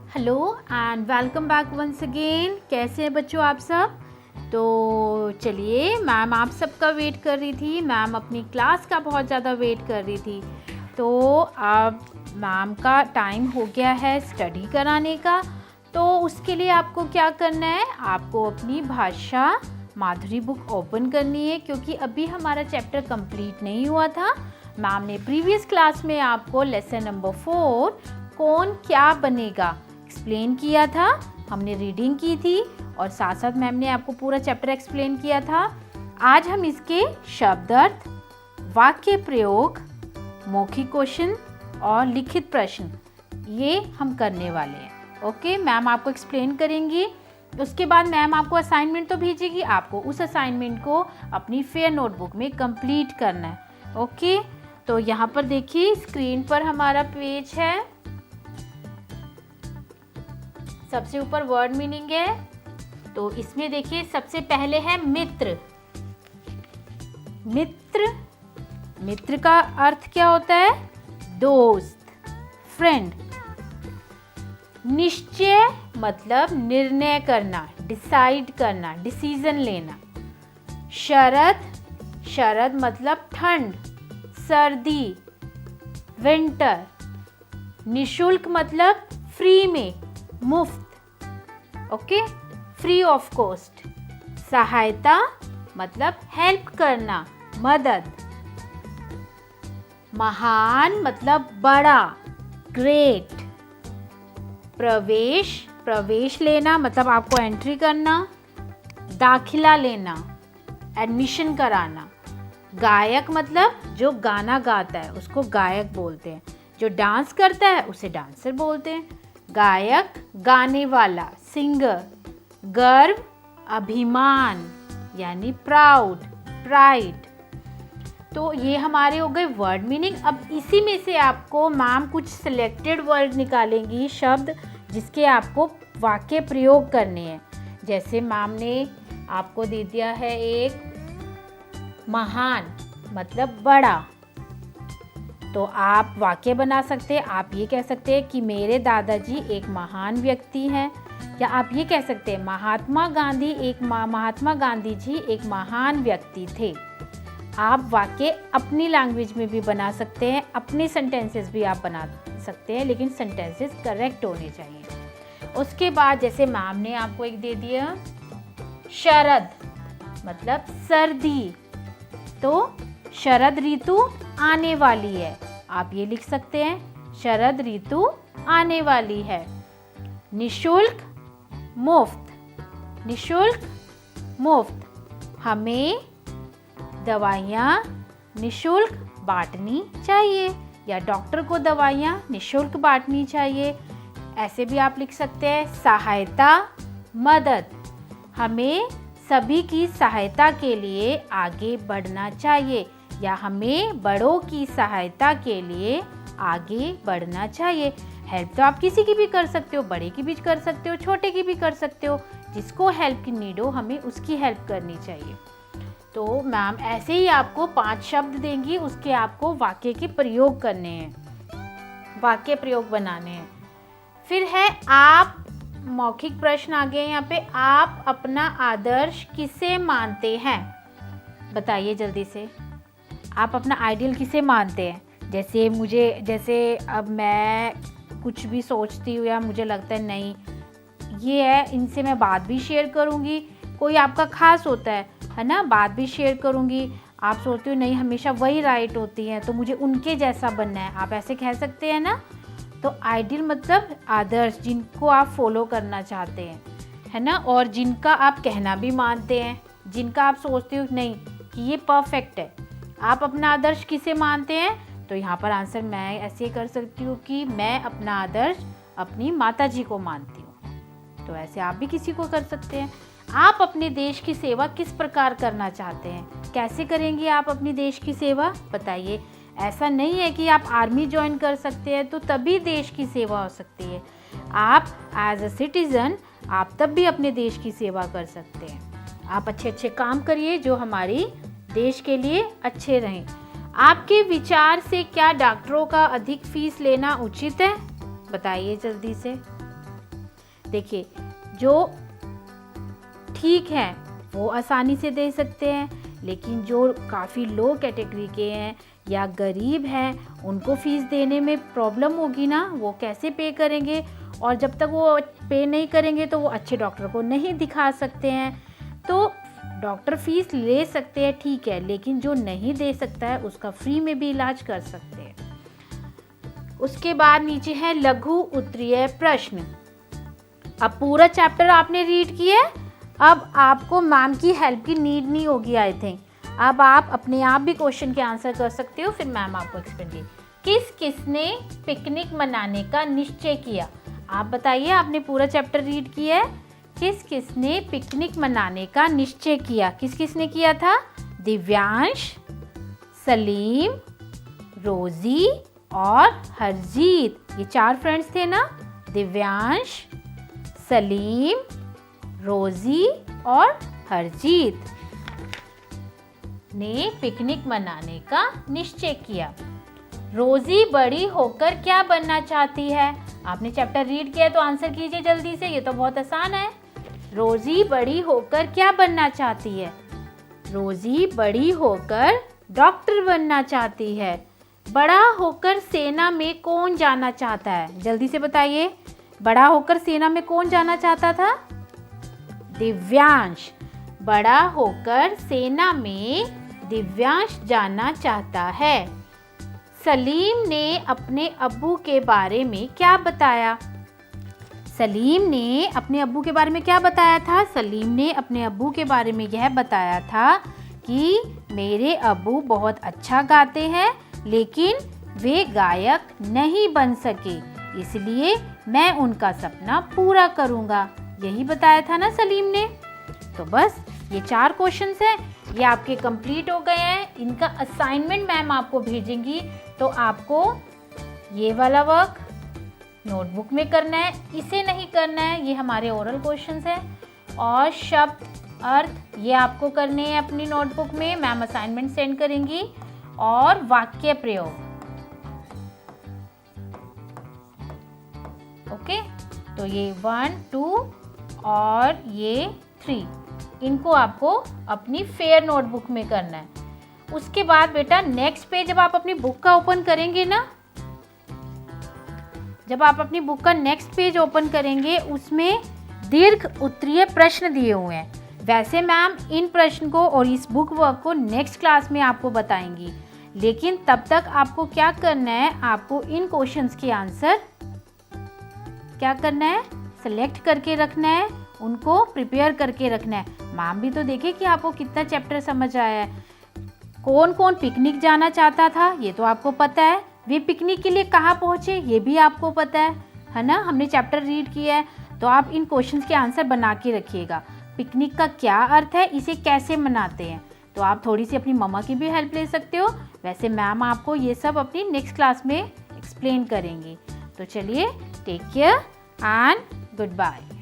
Hello and welcome back once again. कैसे हैं बच्चों आप सब? तो चलिए, मैम आप सबका वेट कर रही थी, मैम अपनी क्लास का बहुत ज़्यादा वेट कर रही थी। तो अब मैम का टाइम हो गया है स्टडी कराने का। तो उसके लिए आपको क्या करना है, आपको अपनी भाषा माधुरी बुक ओपन करनी है, क्योंकि अभी हमारा चैप्टर कंप्लीट नहीं हुआ था। मैम ने प्रीवियस क्लास में आपको लेसन नंबर 4 कौन क्या बनेगा एक्सप्लेन किया था, हमने रीडिंग की थी और साथ साथ मैम ने आपको पूरा चैप्टर एक्सप्लेन किया था। आज हम इसके शब्द अर्थ, वाक्य प्रयोग, मौखिक क्वेश्चन और लिखित प्रश्न ये हम करने वाले हैं। ओके, मैम आपको एक्सप्लेन करेंगी। उसके बाद मैम आपको असाइनमेंट तो भेजेगी, आपको उस असाइनमेंट को अपनी फेयर नोटबुक में कंप्लीट करना है। ओके, तो यहाँ पर देखिए स्क्रीन पर हमारा पेज है। सबसे ऊपर वर्ड मीनिंग है, तो इसमें देखिए सबसे पहले है मित्र। मित्र, मित्र का अर्थ क्या होता है? दोस्त, फ्रेंड। निश्चय मतलब निर्णय करना, डिसाइड करना, डिसीजन लेना। शरद, शरद मतलब ठंड, सर्दी, विंटर। निशुल्क मतलब फ्री में, मुफ्त। Okay, free of cost. सहायता मतलब हेल्प करना, मदद। महान मतलब बड़ा, ग्रेट। प्रवेश, प्रवेश लेना मतलब आपको एंट्री करना, दाखिला लेना, एडमिशन कराना। गायक मतलब जो गाना गाता है उसको गायक बोलते हैं, जो डांस करता है उसे डांसर बोलते हैं। गायक गाने वाला, सिंगर। गर्व, अभिमान यानी प्राउड, प्राइड। तो ये हमारे हो गए वर्ड मीनिंग। अब इसी में से आपको मैम कुछ सिलेक्टेड वर्ड निकालेंगी, शब्द जिसके आपको वाक्य प्रयोग करने हैं। जैसे मैम ने आपको दे दिया है एक महान मतलब बड़ा, तो आप वाक्य बना सकते हैं। आप ये कह सकते हैं कि मेरे दादाजी एक महान व्यक्ति हैं, या आप ये कह सकते हैं महात्मा गांधी जी एक महान व्यक्ति थे। आप वाक्य अपनी लैंग्वेज में भी बना सकते हैं, अपने सेंटेंसेस भी आप बना सकते हैं, लेकिन सेंटेंसेस करेक्ट होने चाहिए। उसके बाद जैसे मैम ने आपको एक दे दिया शरद मतलब सर्दी, तो शरद ऋतु आने वाली है, आप ये लिख सकते हैं शरद ऋतु आने वाली है। निशुल्क, मुफ्त, निशुल्क, मुफ्त। हमें दवाइयाँ निशुल्क बांटनी चाहिए, या डॉक्टर को दवाइयाँ निशुल्क बांटनी चाहिए, ऐसे भी आप लिख सकते हैं। सहायता, मदद। हमें सभी की सहायता के लिए आगे बढ़ना चाहिए, या हमें बड़ों की सहायता के लिए आगे बढ़ना चाहिए। हेल्प तो आप किसी की भी कर सकते हो, बड़े की भी कर सकते हो, छोटे की भी कर सकते हो। जिसको हेल्प की नीड हो हमें उसकी हेल्प करनी चाहिए। तो मैम ऐसे ही आपको 5 शब्द देंगी, उसके आपको वाक्य के प्रयोग करने हैं, वाक्य प्रयोग बनाने हैं। फिर है आप, मौखिक प्रश्न आ गए यहाँ पे। आप अपना आदर्श किसे मानते हैं? बताइए जल्दी से, आप अपना आइडियल किसे मानते हैं? जैसे अब मैं कुछ भी सोचती हूँ या मुझे लगता है नहीं ये है, इनसे मैं बात भी शेयर करूँगी। कोई आपका खास होता है ना, बात भी शेयर करूँगी। आप सोचते हो नहीं हमेशा वही राइट होती हैं, तो मुझे उनके जैसा बनना है, आप ऐसे कह सकते हैं ना। तो आइडियल मतलब आदर्श, जिनको आप फॉलो करना चाहते हैं, है ना, और जिनका आप कहना भी मानते हैं, जिनका आप सोचते हो नहीं कि ये परफेक्ट है। आप अपना आदर्श किसे मानते हैं? तो यहाँ पर आंसर मैं ऐसे कर सकती हूँ कि मैं अपना आदर्श अपनी माताजी को मानती हूँ। तो ऐसे आप भी किसी को कर सकते हैं। आप अपने देश की सेवा किस प्रकार करना चाहते हैं? कैसे करेंगे आप अपनी देश की सेवा? बताइए। ऐसा नहीं है कि आप आर्मी ज्वाइन कर सकते हैं तो तभी देश की सेवा हो सकती है। आप एज अ सिटीज़न आप तब भी अपने देश की सेवा कर सकते हैं। आप अच्छे अच्छे काम करिए जो हमारी देश के लिए अच्छे रहें। आपके विचार से क्या डॉक्टरों का अधिक फीस लेना उचित है? बताइए जल्दी से। देखिए, जो ठीक हैं वो आसानी से दे सकते हैं, लेकिन जो काफ़ी लो कैटेगरी के हैं या गरीब हैं उनको फ़ीस देने में प्रॉब्लम होगी ना, वो कैसे पे करेंगे, और जब तक वो पे नहीं करेंगे तो वो अच्छे डॉक्टर को नहीं दिखा सकते हैं। तो डॉक्टर फ़ीस ले सकते हैं, ठीक है, लेकिन जो नहीं दे सकता है उसका फ्री में भी इलाज कर सकते हैं। उसके बाद नीचे है लघु उत्तरीय प्रश्न। अब पूरा चैप्टर आपने रीड किया है, अब आपको मैम की हेल्प की नीड नहीं होगी आई थिंक। अब आप अपने आप भी क्वेश्चन के आंसर कर सकते हो, फिर मैम आपको एक्सप्लेन की। किस किसने पिकनिक मनाने का निश्चय किया? आप बताइए, आपने पूरा चैप्टर रीड किया है, किस किसने पिकनिक मनाने का निश्चय किया? किस किसने किया था? दिव्यांश, सलीम, रोजी और हरजीत। ये 4 फ्रेंड्स थे ना, दिव्यांश, सलीम, रोजी और हरजीत ने पिकनिक मनाने का निश्चय किया। रोजी बड़ी होकर क्या बनना चाहती है? आपने चैप्टर रीड किया तो आंसर कीजिए जल्दी से, ये तो बहुत आसान है। रोजी बड़ी होकर क्या बनना चाहती है? रोजी बड़ी होकर डॉक्टर बनना चाहती है। बड़ा होकर सेना में कौन जाना चाहता है? जल्दी से बताइए, बड़ा होकर सेना में कौन जाना चाहता था? दिव्यांश। बड़ा होकर सेना में दिव्यांश जाना चाहता है। सलीम ने अपने अब्बू के बारे में क्या बताया? सलीम ने अपने अब्बू के बारे में क्या बताया था? सलीम ने अपने अब्बू के बारे में यह बताया था कि मेरे अब्बू बहुत अच्छा गाते हैं, लेकिन वे गायक नहीं बन सके, इसलिए मैं उनका सपना पूरा करूँगा। यही बताया था ना सलीम ने। तो बस ये 4 क्वेश्चंस हैं, ये आपके कंप्लीट हो गए हैं। इनका असाइनमेंट मैम आपको भेजेंगी, तो आपको ये वाला वर्क नोटबुक में करना है, इसे नहीं करना है, ये हमारे ओरल क्वेश्चंस हैं। और शब्द अर्थ ये आपको करने हैं अपनी नोटबुक में, मैम असाइनमेंट सेंड करेंगी। और वाक्य प्रयोग, ओके। तो ये 1, 2 और ये 3, इनको आपको अपनी फेयर नोटबुक में करना है। उसके बाद बेटा नेक्स्ट पेज जब आप अपनी बुक का ओपन करेंगे ना, जब आप अपनी बुक का नेक्स्ट पेज ओपन करेंगे, उसमें दीर्घ उत्तरीय प्रश्न दिए हुए हैं। वैसे मैम इन प्रश्न को और इस बुक वर्क को नेक्स्ट क्लास में आपको बताएंगी, लेकिन तब तक आपको क्या करना है, आपको इन क्वेश्चंस के आंसर क्या करना है, सेलेक्ट करके रखना है, उनको प्रिपेयर करके रखना है। मैम भी तो देखे कि आपको कितना चैप्टर समझ आया है। कौन कौन पिकनिक जाना चाहता था ये तो आपको पता है, वे पिकनिक के लिए कहाँ पहुँचे ये भी आपको पता है ना। हमने चैप्टर रीड किया है, तो आप इन क्वेश्चंस के आंसर बना के रखिएगा। पिकनिक का क्या अर्थ है, इसे कैसे मनाते हैं, तो आप थोड़ी सी अपनी मम्मा की भी हेल्प ले सकते हो। वैसे मैम आपको ये सब अपनी नेक्स्ट क्लास में एक्सप्लेन करेंगी। तो चलिए, take care and good bye.